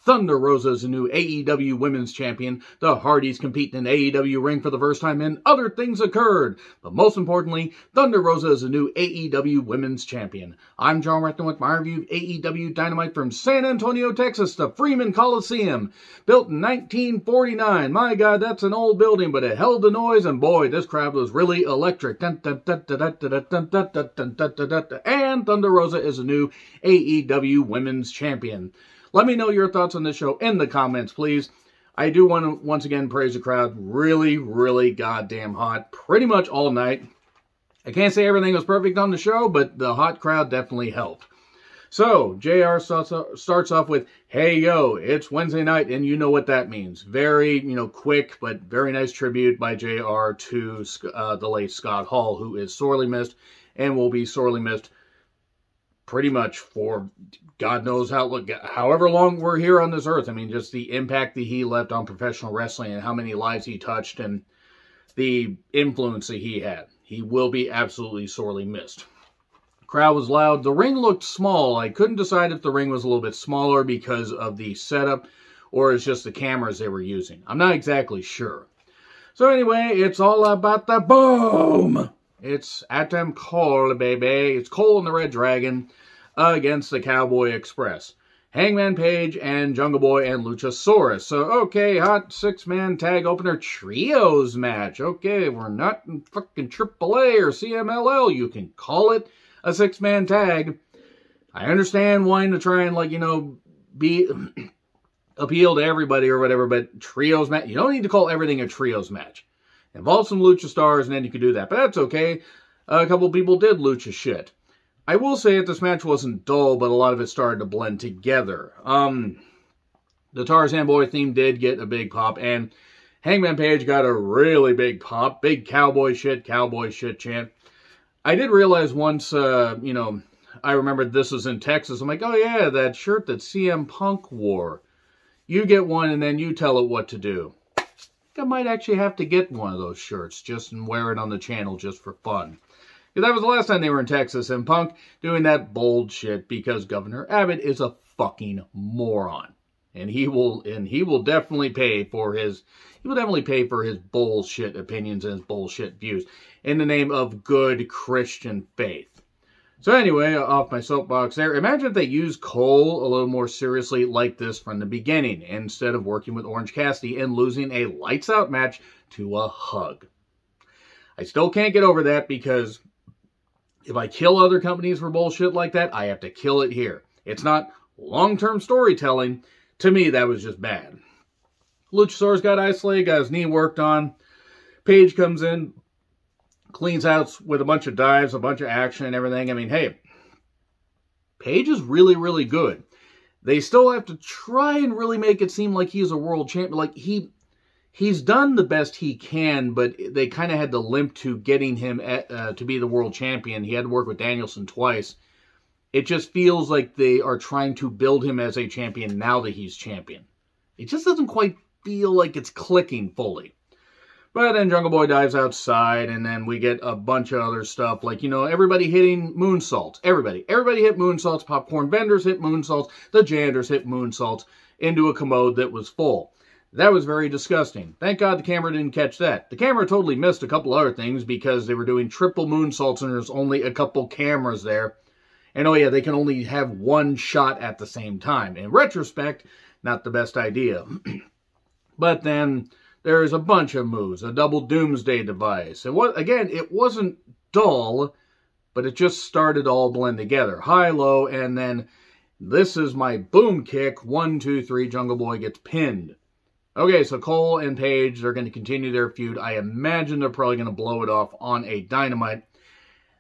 Thunder Rosa is a new AEW Women's Champion. The Hardys compete in an AEW ring for the first time, and other things occurred. But most importantly, Thunder Rosa is a new AEW Women's Champion. I'm John Recton with my review of AEW Dynamite from San Antonio, Texas to Freeman Coliseum. Built in 1949. My God, that's an old building, but it held the noise, and boy, this crowd was really electric. And Thunder Rosa is a new AEW Women's Champion. Let me know your thoughts on this show in the comments, please. I do want to once again praise the crowd. Really, really goddamn hot. Pretty much all night. I can't say everything was perfect on the show, but the hot crowd definitely helped. So, JR starts off with, hey, yo, it's Wednesday night, and you know what that means. Very, quick, but very nice tribute by JR to the late Scott Hall, who is sorely missed and will be sorely missed pretty much for God knows however long we're here on this earth. I mean, just the impact that he left on professional wrestling and how many lives he touched and the influence that he had. He will be absolutely sorely missed. Crowd was loud. The ring looked small. I couldn't decide if the ring was a little bit smaller because of the setup or it's just the cameras they were using. I'm not exactly sure. So anyway, it's all about the boom. It's Atom Cole, baby. It's Cole and the Red Dragon against the Cowboy Express. Hangman Page and Jungle Boy and Luchasaurus. So, okay, hot six-man tag opener trios match. Okay, we're not in fucking AAA or CMLL. You can call it a six-man tag. I understand wanting to try and, be appeal to everybody or whatever, but trios match, you don't need to call everything a trios match. Involve some lucha stars, and then you can do that. But that's okay. A couple people did lucha shit. I will say that this match wasn't dull, but a lot of it started to blend together. The Tarzan Boy theme did get a big pop, and Hangman Page got a really big pop. Big cowboy shit chant. I did realize once, I remembered this was in Texas. I'm like, oh yeah, that shirt that CM Punk wore. You get one, and then you tell it what to do. I might actually have to get one of those shirts just and wear it on the channel just for fun. Because that was the last time they were in Texas, and Punk doing that bold shit because Governor Abbott is a fucking moron. And he will definitely pay for his bullshit opinions and his bullshit views in the name of good Christian faith. So anyway, off my soapbox there. Imagine if they used Cole a little more seriously like this from the beginning, instead of working with Orange Cassidy and losing a lights-out match to a hug. I still can't get over that because if I kill other companies for bullshit like that, I have to kill it here. It's not long-term storytelling. To me, that was just bad. Luchasaurus got isolated, got his knee worked on. Page comes in, cleans out with a bunch of dives, a bunch of action and everything. I mean, hey, Page is really, really good. They still have to try and really make it seem like he's a world champion. Like, he's done the best he can, but they kind of had to limp to getting him to be the world champion. He had to work with Danielson twice. It just feels like they are trying to build him as a champion now that he's champion. It just doesn't quite feel like it's clicking fully. But then Jungle Boy dives outside, and then we get a bunch of other stuff, like, everybody hitting moonsaults. Everybody hit moonsaults. Popcorn vendors hit moonsaults. The janitors hit moonsaults into a commode that was full. That was very disgusting. Thank God the camera didn't catch that. The camera totally missed a couple other things because they were doing triple moonsaults, and there's only a couple cameras there. And oh yeah, they can only have one shot at the same time. In retrospect, not the best idea. But then there's a bunch of moves, a double doomsday device. Again, it wasn't dull, but it just started all blend together. High, low, and then this is my boom kick. 1, 2, 3, Jungle Boy gets pinned. Okay, so Cole and Page, they're going to continue their feud. I imagine they're probably going to blow it off on a Dynamite.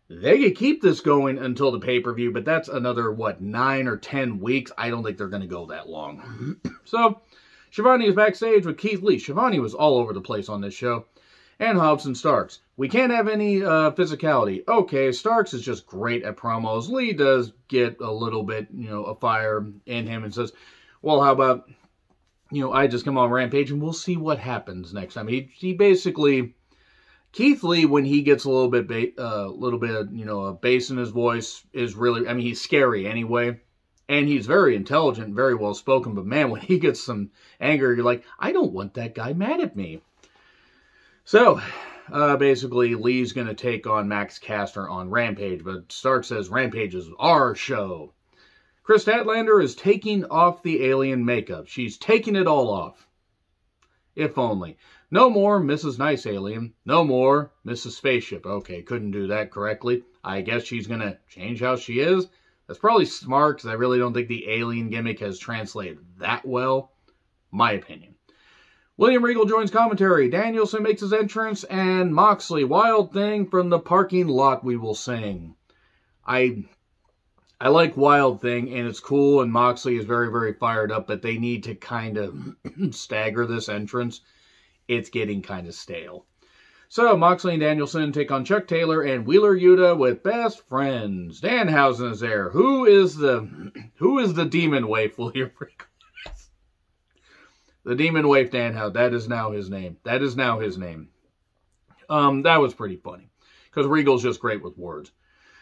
They could keep this going until the pay-per-view, but that's another, 9 or 10 weeks? I don't think they're going to go that long. So Shivani is backstage with Keith Lee. Shivani was all over the place on this show. And Hobbs and Starks. We can't have any physicality. Okay, Starks is just great at promos. Lee does get a little bit, a fire in him and says, well, how about, I just come on Rampage and we'll see what happens next time. He basically, Keith Lee, when he gets a little bit, a bass in his voice, is really, he's scary anyway. And he's very intelligent, very well spoken, but man, when he gets some anger, you're like, I don't want that guy mad at me. So, basically, Lee's going to take on Max Caster on Rampage, but Stark says Rampage is our show. Chris Statlander is taking off the alien makeup. She's taking it all off. If only. No more Mrs. Nice Alien. No more Mrs. Spaceship. Okay, couldn't do that correctly. I guess she's going to change how she is. That's probably smart, because I really don't think the alien gimmick has translated that well. My opinion. William Regal joins commentary. Danielson makes his entrance, and Moxley, Wild Thing from the parking lot we will sing. I like Wild Thing, and it's cool, and Moxley is very, very fired up, but they need to kind of stagger this entrance. It's getting kind of stale. So, Moxley and Danielson take on Chuck Taylor and Wheeler Yuta with Best Friends. Danhausen is there. Who is the Demon Waif, William Regal? The Demon Waif Danhausen. That is now his name. That was pretty funny, because Regal's just great with words.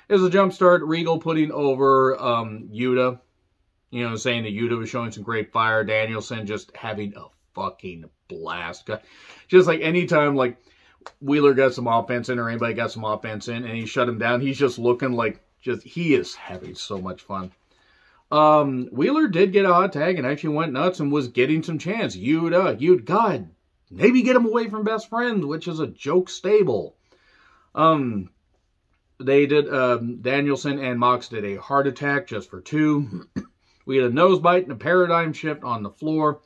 As a jump start, Regal putting over Yuta, saying that Yuta was showing some great fire. Danielson just having a fucking blast. Just like anytime, like, Wheeler got some offense in, or anybody got some offense in, and he shut him down, he's just looking like, he is having so much fun. Wheeler did get a hot tag and actually went nuts and was getting some chance. God, maybe get him away from Best Friends, which is a joke stable. They did, Danielson and Mox did a heart attack just for 2. We had a nose bite and a paradigm shift on the floor.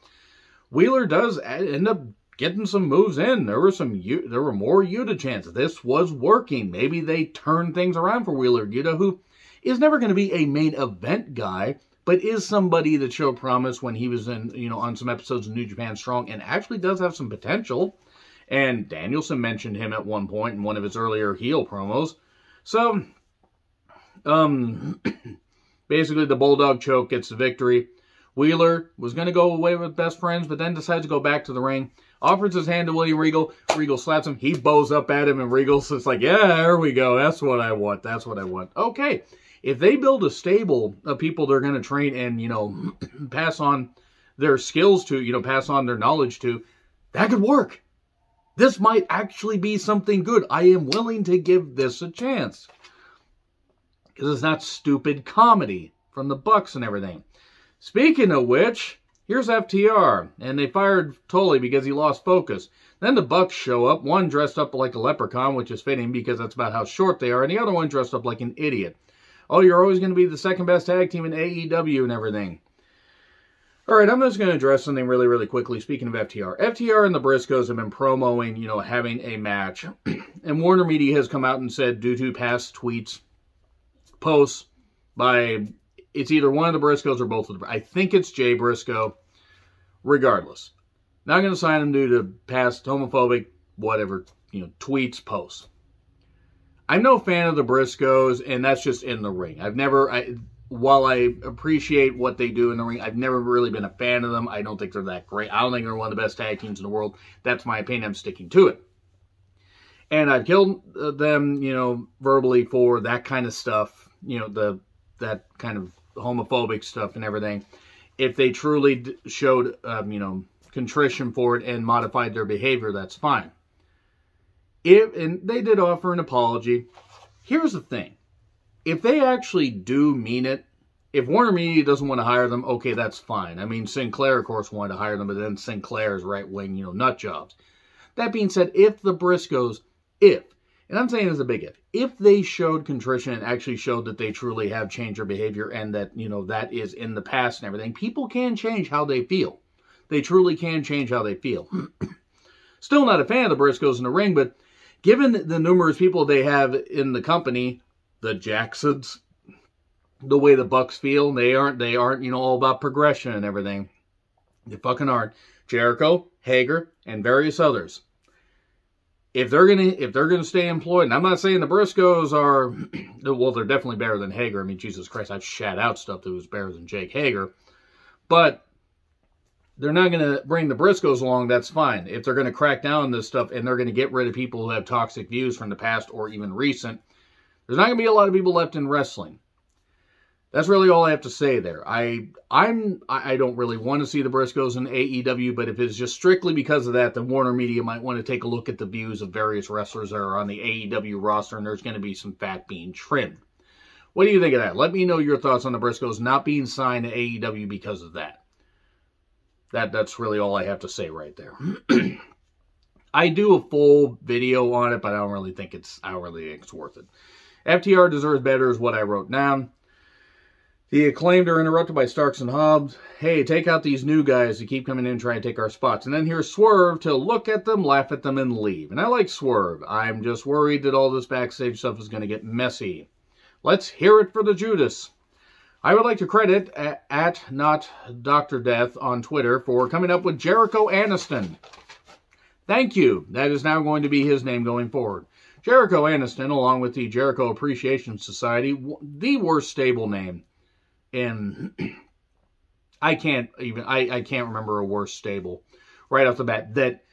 Wheeler does end up getting some moves in. There were more Yuta chances. This was working. Maybe they turned things around for Wheeler Yuta, who is never going to be a main event guy, but is somebody that showed promise when he was in, on some episodes of New Japan Strong, and actually does have some potential. And Danielson mentioned him at one point in one of his earlier heel promos. So, basically the Bulldog choke gets the victory. Wheeler was going to go away with Best Friends, but then decides to go back to the ring. Offers his hand to William Regal. Regal slaps him. He bows up at him, and Regal's just like, yeah, there we go. That's what I want. That's what I want. Okay. If they build a stable of people they're going to train and, pass on their skills to, pass on their knowledge to, that could work. This might actually be something good. I am willing to give this a chance. Because it's not stupid comedy from the Bucks and everything. Speaking of which, here's FTR, and they fired Tully because he lost focus. Then the Bucks show up, one dressed up like a leprechaun, which is fitting because that's about how short they are, and the other one dressed up like an idiot. Oh, you're always going to be the second best tag team in AEW and everything. Alright, I'm just going to address something really, really quickly. Speaking of FTR. FTR and the Briscoes have been promoting, having a match. And Warner Media has come out and said, due to past tweets, posts by... It's either one of the Briscoes or both of them. I think it's Jay Briscoe. Regardless. Not going to sign him due to past homophobic, whatever, tweets, posts. I'm no fan of the Briscoes, and that's just in the ring. While I appreciate what they do in the ring, I've never really been a fan of them. I don't think they're that great. I don't think they're one of the best tag teams in the world. That's my opinion. I'm sticking to it. And I've killed them, verbally for that kind of stuff. That kind of homophobic stuff and everything. If they truly showed, contrition for it and modified their behavior, that's fine. And they did offer an apology. Here's the thing. If they actually do mean it, if Warner Media doesn't want to hire them, okay, that's fine. I mean, Sinclair, of course, wanted to hire them, but then Sinclair's right-wing, nut jobs. That being said, if the Briscoes, and I'm saying it's a big if they showed contrition and actually showed that they truly have changed their behavior and that, that is in the past and everything, people can change how they feel. They truly can change how they feel. Still not a fan of the Briscoes in the ring, but given the numerous people they have in the company, the Jacksons, the way the Bucks feel, they aren't, all about progression and everything. They fucking aren't. Jericho, Hager, and various others. If they're gonna stay employed, and I'm not saying the Briscoes are, well, they're definitely better than Hager. I mean, Jesus Christ, I've shat out stuff that was better than Jake Hager. But they're not going to bring the Briscoes along, that's fine. If they're going to crack down on this stuff and they're going to get rid of people who have toxic views from the past or even recent, there's not going to be a lot of people left in wrestling. That's really all I have to say there. I don't really want to see the Briscoes in AEW, but if it's just strictly because of that, then Warner Media might want to take a look at the views of various wrestlers that are on the AEW roster, and there's going to be some fat being trimmed. What do you think of that? Let me know your thoughts on the Briscoes not being signed to AEW because of that. That's really all I have to say right there. I do a full video on it, but I don't really think it's worth it. FTR deserves better is what I wrote down. The Acclaimed are interrupted by Starks and Hobbs. Hey, take out these new guys who keep coming in and trying to take our spots. And then here's Swerve to look at them, laugh at them, and leave. And I like Swerve. I'm just worried that all this backstage stuff is going to get messy. Let's hear it for the Judas. I would like to credit at not Dr. Death on Twitter for coming up with Jericho Aniston. Thank you. That is now going to be his name going forward. Jericho Aniston, along with the Jericho Appreciation Society, the worst stable name. And I can't remember a worse stable right off the bat that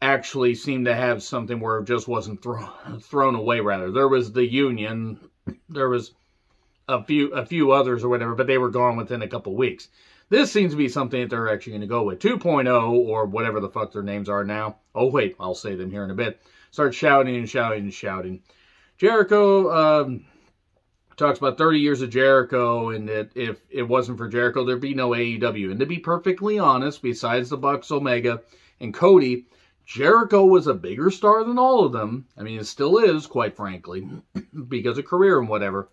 actually seemed to have something where it just wasn't thrown away. Rather, there was the Union, there was a few others or whatever, but they were gone within a couple weeks. This seems to be something that they're actually going to go with. 2.0 or whatever the fuck their names are now. Oh wait, I'll say them here in a bit. Start shouting and shouting and shouting. Jericho. Talks about 30 years of Jericho, and that if it wasn't for Jericho, there'd be no AEW. And to be perfectly honest, besides the Bucks, Omega, and Cody, Jericho was a bigger star than all of them. I mean, it still is, quite frankly, because of career and whatever.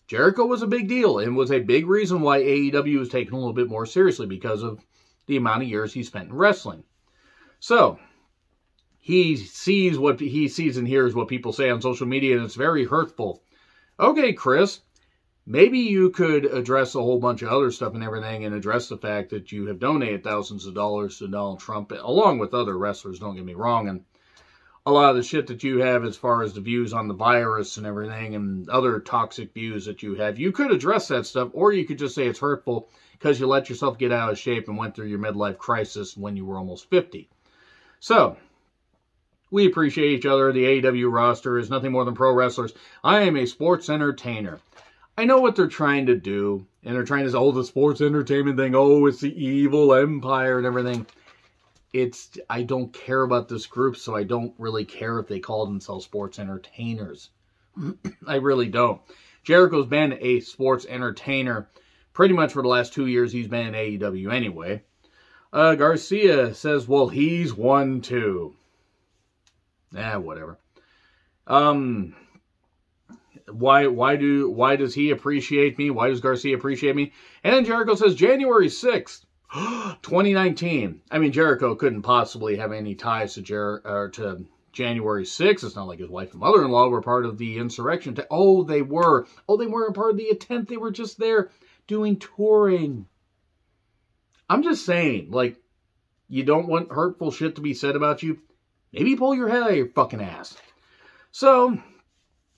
Jericho was a big deal, and was a big reason why AEW was taken a little bit more seriously, because of the amount of years he spent in wrestling. So, he sees and hears what people say on social media, and it's very hurtful. Okay, Chris, maybe you could address a whole bunch of other stuff and everything and address the fact that you have donated thousands of dollars to Donald Trump, along with other wrestlers, don't get me wrong, and a lot of the shit that you have as far as the views on the virus and everything and other toxic views that you have. You could address that stuff, or you could just say it's hurtful because you let yourself get out of shape and went through your midlife crisis when you were almost 50. So, we appreciate each other. The AEW roster is nothing more than pro wrestlers. I am a sports entertainer. I know what they're trying to do. And they're trying to say, oh, the sports entertainment thing. Oh, it's the evil empire and everything. I don't care about this group, so I don't really care if they call themselves sports entertainers. I really don't. Jericho's been a sports entertainer pretty much for the last 2 years. He's been in AEW anyway. Garcia says, well, he's one too. Whatever. Why does he appreciate me? Why does Garcia appreciate me? And then Jericho says January 6th, 2019. I mean, Jericho couldn't possibly have any ties to January 6th. It's not like his wife and mother-in-law were part of the insurrection. Oh, they were. Oh, they weren't part of the attempt. They were just there doing touring. I'm just saying, like, you don't want hurtful shit to be said about you? Maybe pull your head out of your fucking ass. So,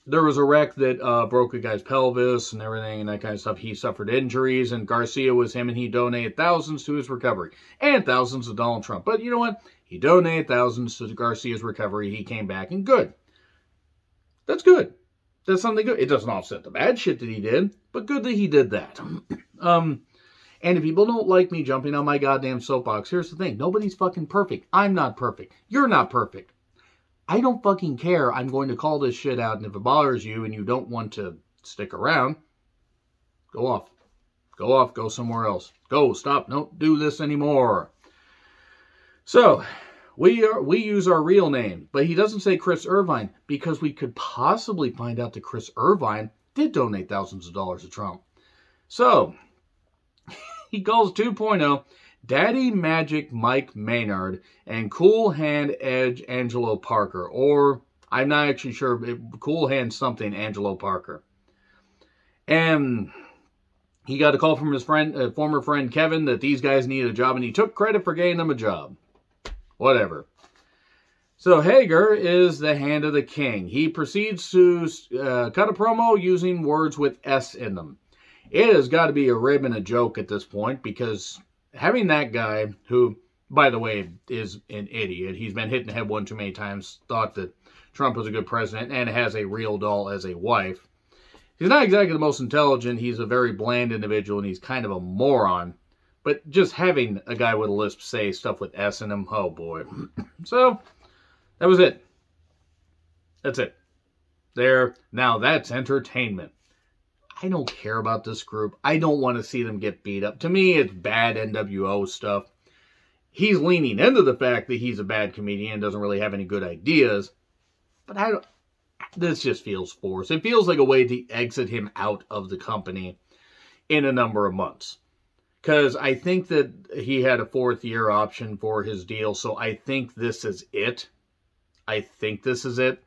there was a wreck that broke a guy's pelvis and everything and that kind of stuff. He suffered injuries, and Garcia was him, and he donated thousands to his recovery. And thousands to Donald Trump. But you know what? He donated thousands to Garcia's recovery. He came back, and good. That's good. That's something good. It doesn't offset the bad shit that he did, but good that he did that. And if people don't like me jumping on my goddamn soapbox, here's the thing. Nobody's fucking perfect. I'm not perfect. You're not perfect. I don't fucking care. I'm going to call this shit out, and if it bothers you and you don't want to stick around, go off. Go off. Go somewhere else. Go. Stop. Don't do this anymore. So, we use our real name, but he doesn't say Chris Irvine, because we could possibly find out that Chris Irvine did donate thousands of dollars to Trump. So, he calls 2.0 Daddy Magic Mike Maynard and Cool Hand Edge Angelo Parker. Or, I'm not actually sure, Cool Hand something Angelo Parker. And he got a call from his friend, former friend Kevin, that these guys needed a job, and he took credit for getting them a job. Whatever. So Hager is the hand of the king. He proceeds to cut a promo using words with S in them. It has got to be a rib and a joke at this point, because having that guy, who, by the way, is an idiot, he's been hit in the head one too many times, thought that Trump was a good president, and has a real doll as a wife. He's not exactly the most intelligent. He's a very bland individual, and he's kind of a moron. But just having a guy with a lisp say stuff with S in him, oh boy. So, that was it. That's it. There. Now that's entertainment. I don't care about this group. I don't want to see them get beat up. To me, it's bad NWO stuff. He's leaning into the fact that he's a bad comedian, doesn't really have any good ideas. But this just feels forced. It feels like a way to exit him out of the company in a number of months. Because I think that he had a 4th-year option for his deal, so I think this is it. I think this is it.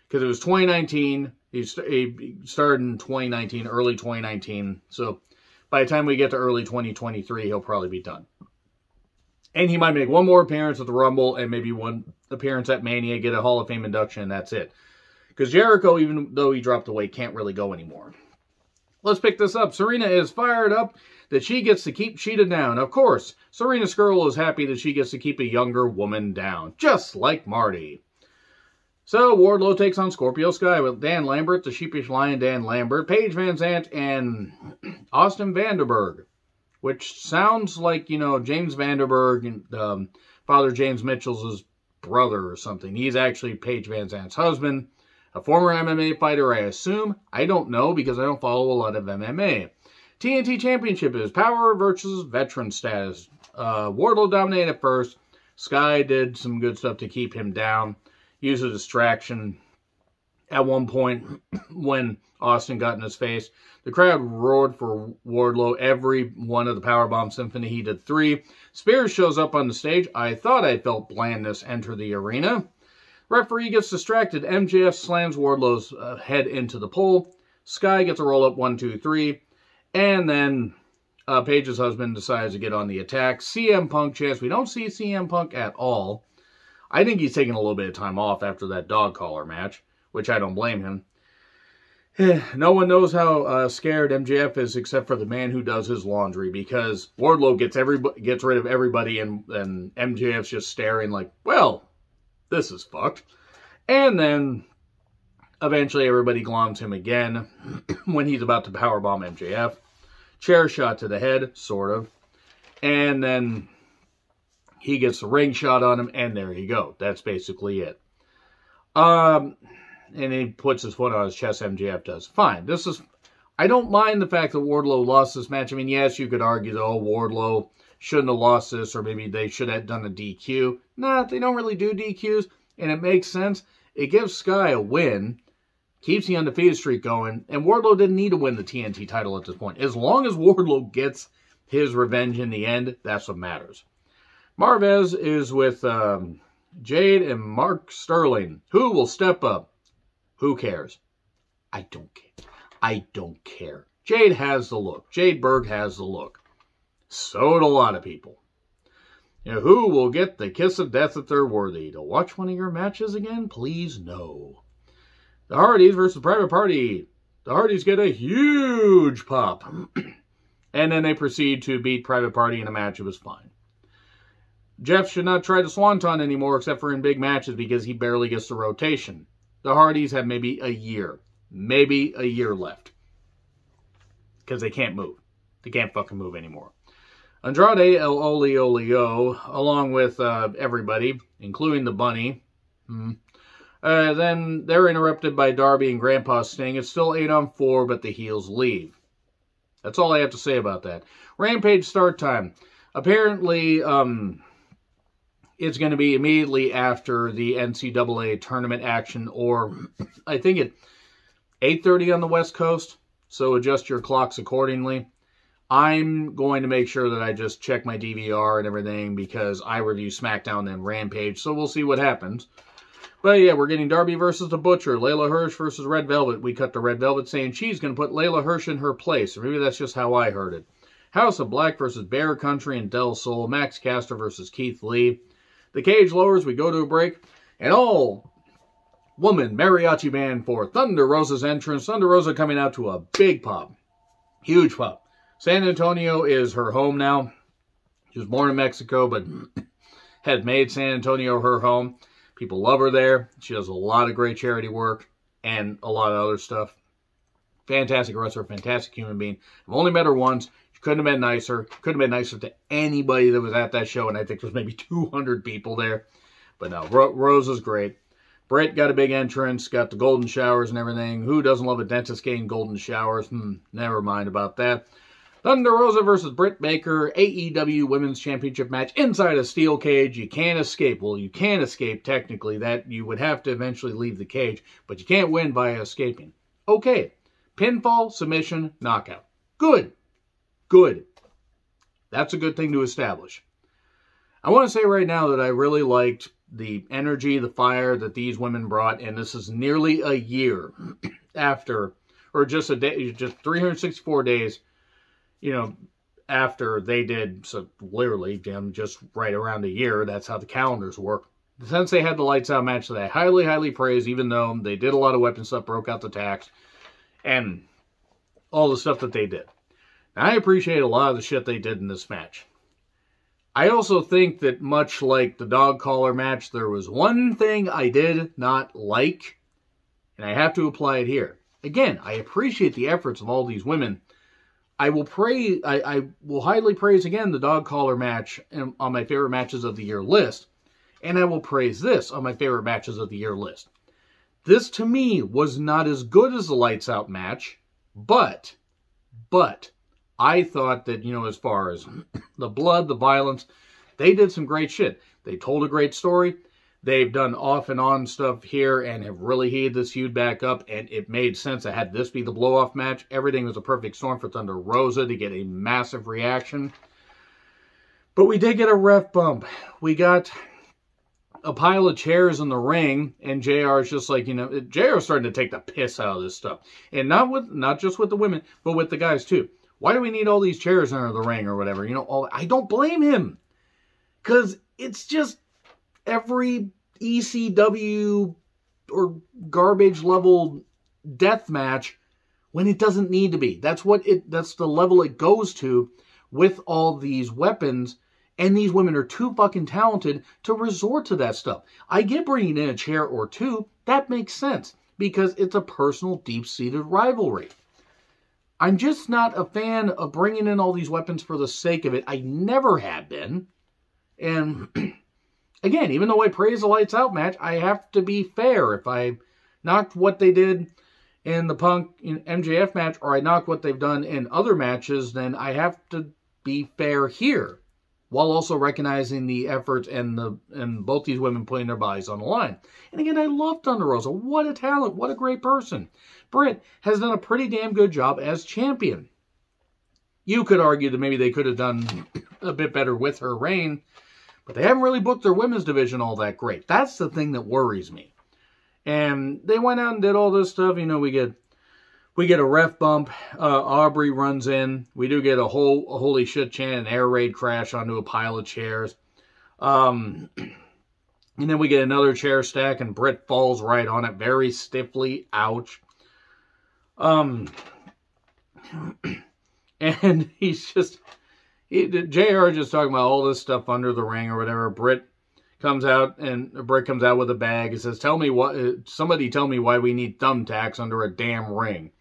Because it was 2019. He started in 2019, early 2019. So by the time we get to early 2023, he'll probably be done. And he might make one more appearance at the Rumble and maybe one appearance at Mania, get a Hall of Fame induction, and that's it. Because Jericho, even though he dropped the weight, can't really go anymore. Let's pick this up. Serena is fired up that she gets to keep Cheetah down. Of course, Serena Skrull is happy that she gets to keep a younger woman down. Just like Marty. So, Wardlow takes on Scorpio Sky with Dan Lambert, the Sheepish Lion Dan Lambert, Paige Van Zant, and Austin Vanderberg. Which sounds like, you know, James Vanderberg, Father James Mitchell's brother or something. He's actually Paige Van Zant's husband. A former MMA fighter, I assume. I don't know because I don't follow a lot of MMA. TNT Championship is Power versus Veteran status. Wardlow dominated at first. Sky did some good stuff to keep him down. Used a distraction at one point when Austin got in his face. The crowd roared for Wardlow. Every one of the Powerbomb Symphony, he did 3. Spears shows up on the stage. I thought I felt blandness enter the arena. Referee gets distracted. MJF slams Wardlow's head into the pole. Sky gets a roll-up 1, 2, 3. And then Paige's husband decides to get on the attack. CM Punk chance. We don't see CM Punk at all. I think he's taking a little bit of time off after that dog collar match, which I don't blame him. No one knows how scared MJF is except for the man who does his laundry, because Wardlow gets rid of everybody and MJF's just staring like, well, this is fucked. And then eventually everybody gloms him again when he's about to powerbomb MJF. Chair shot to the head, sort of. And then he gets the ring shot on him, and there you go. That's basically it. And he puts his foot on his chest, MJF does. Fine. I don't mind the fact that Wardlow lost this match. I mean, yes, you could argue that, oh, Wardlow shouldn't have lost this, or maybe they should have done a DQ. Nah, they don't really do DQs, and it makes sense. It gives Sky a win, keeps the undefeated streak going, and Wardlow didn't need to win the TNT title at this point. As long as Wardlow gets his revenge in the end, that's what matters. Marvez is with Jade and Mark Sterling. Who will step up? Who cares? I don't care. I don't care. Jade has the look. Jade Berg has the look. So do a lot of people. You know, who will get the kiss of death if they're worthy? To watch one of your matches again? Please no. The Hardys versus Private Party. The Hardys get a huge pop. And then they proceed to beat Private Party in a match. It was fine. Jeff should not try the Swanton anymore except for in big matches because he barely gets the rotation. The Hardys have maybe a year left. Because they can't move. They can't fucking move anymore. Andrade El Olio, along with everybody, including the Bunny. Then they're interrupted by Darby and Grandpa Sting. It's still 8-on-4, but the heels leave. That's all I have to say about that. Rampage start time. Apparently, it's going to be immediately after the NCAA tournament action, or I think at 8:30 on the West Coast, so adjust your clocks accordingly. I'm going to make sure that I just check my DVR and everything because I review SmackDown and Rampage, so we'll see what happens. But yeah, we're getting Darby versus the Butcher, Layla Hirsch versus Red Velvet. We cut to Red Velvet saying she's going to put Layla Hirsch in her place, or maybe that's just how I heard it. House of Black versus Bear Country and Del Sol, Max Caster versus Keith Lee. The cage lowers, we go to a break, and all-woman mariachi band for Thunder Rosa's entrance. Thunder Rosa coming out to a big pop. Huge pop. San Antonio is her home now. She was born in Mexico, but has made San Antonio her home. People love her there. She does a lot of great charity work and a lot of other stuff. fantastic wrestler, fantastic human being. I've only met her once. She couldn't have been nicer. Couldn't have been nicer to anybody that was at that show, and I think there was maybe 200 people there. But no, Rosa's great. Britt got a big entrance, got the golden showers and everything. Who doesn't love a dentist getting golden showers? Never mind about that. Thunder Rosa versus Britt Baker, AEW Women's Championship match inside a steel cage. You can't escape. Well, you can escape, technically. That you would have to eventually leave the cage, but you can't win by escaping. Okay. Pinfall, submission, knockout. Good. Good. That's a good thing to establish. I want to say right now that I really liked the energy, the fire that these women brought, and this is nearly a year after, or just 364 days, after they did, so literally, just right around a year. That's how the calendars work. Since they had the Lights Out match that I highly, highly praise, even though they did a lot of weapon stuff, broke out the tax, and all the stuff that they did. Now, I appreciate a lot of the shit they did in this match. I also think that much like the dog collar match, there was one thing I did not like, and I have to apply it here. Again, I appreciate the efforts of all these women. I will highly praise again the dog collar match on my favorite matches of the year list, and I will praise this on my favorite matches of the year list. This to me was not as good as the Lights Out match, but I thought that, as far as the blood, the violence, they did some great shit. They told a great story. They've done off and on stuff here and have really heated this feud back up, and it made sense to have this be the blow-off match. Everything was a perfect storm for Thunder Rosa to get a massive reaction. But we did get a ref bump. We got a pile of chairs in the ring, and JR is just like, JR is starting to take the piss out of this stuff. And not just with the women, but with the guys too. Why do we need all these chairs under the ring or whatever? I don't blame him. Because it's just every ECW or garbage level death match when it doesn't need to be. That's the level it goes to with all these weapons. And these women are too fucking talented to resort to that stuff. I get bringing in a chair or two. That makes sense. Because it's a personal, deep-seated rivalry. I'm just not a fan of bringing in all these weapons for the sake of it. I never have been. And again, even though I praise the Lights Out match, I have to be fair. If I knocked what they did in the Punk MJF match, or I knocked what they've done in other matches, then I have to be fair here, while also recognizing the efforts and both these women putting their bodies on the line. And again, I love Thunder Rosa. What a talent. What a great person. Britt has done a pretty damn good job as champion. You could argue that maybe they could have done a bit better with her reign, but they haven't really booked their women's division all that great. That's the thing that worries me. And they went out and did all this stuff. We get a ref bump. Aubrey runs in. We do get a holy shit chant, an air raid crash onto a pile of chairs. And then we get another chair stack, and Britt falls right on it very stiffly. Ouch. And he's just... JR just talking about all this stuff under the ring or whatever. Britt comes out with a bag and says, somebody tell me why we need thumbtacks under a damn ring.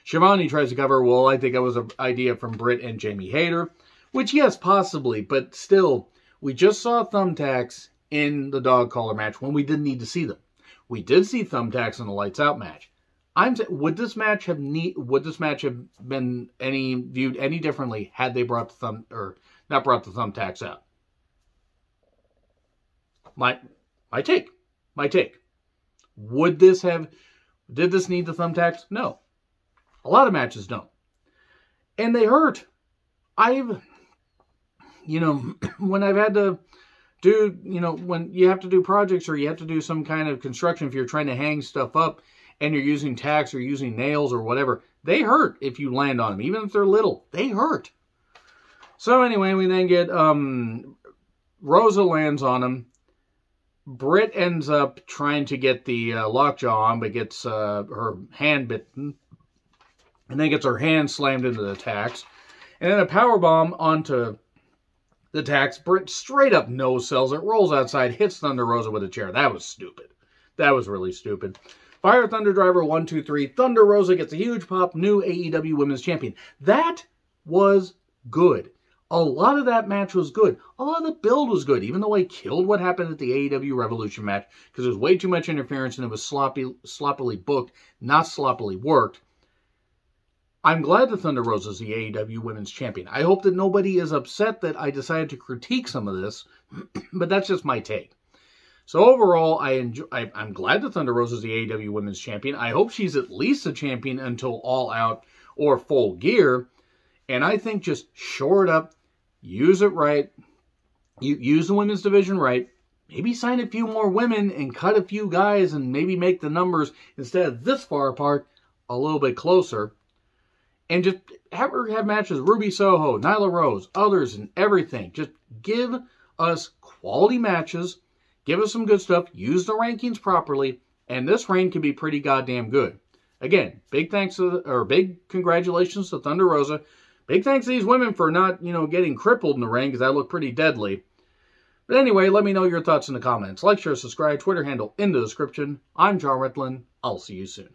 Shivani tries to cover, well, I think that was an idea from Britt and Jamie Hayter, which, yes, possibly, but still, we just saw thumbtacks in the dog collar match when we didn't need to see them. We did see thumbtacks in the Lights Out match. Would this match have been viewed any differently had they brought not brought the thumbtacks out? My take. Did this need the thumbtacks? No. A lot of matches don't. And they hurt. When I've had to do, when you have to do projects or you have to do some kind of construction, if you're trying to hang stuff up and you're using tacks or using nails or whatever, they hurt if you land on them. Even if they're little, they hurt. So anyway, we then get Rosa lands on him. Britt ends up trying to get the lockjaw on, but gets her hand bitten. And then gets her hand slammed into the tacks. And then a powerbomb onto the tacks. Britt straight up no-sells it, rolls outside, hits Thunder Rosa with a chair. That was stupid. That was really stupid. Fire Thunder Driver 1, 2, 3. Thunder Rosa gets a huge pop. New AEW Women's Champion. That was good. A lot of that match was good. A lot of the build was good, even though I killed what happened at the AEW Revolution match because there was way too much interference and it was sloppily booked, not sloppily worked. I'm glad that Thunder Rosa is the AEW Women's Champion. I hope that nobody is upset that I decided to critique some of this, but that's just my take. So overall, I'm glad that Thunder Rosa is the AEW Women's Champion. I hope she's at least a champion until All Out or Full Gear. And I think just shore it up, use it right, use the women's division right, maybe sign a few more women and cut a few guys and maybe make the numbers, instead of this far apart, a little bit closer. And just have her have matches, Ruby Soho, Nyla Rose, others, and everything. Just give us quality matches. Give us some good stuff. Use the rankings properly. And this reign can be pretty goddamn good. Again, big congratulations to Thunder Rosa. Big thanks to these women for not, getting crippled in the ring, because that looked pretty deadly. But anyway, let me know your thoughts in the comments. Like, share, subscribe, Twitter handle in the description. I'm John Ritlin. I'll see you soon.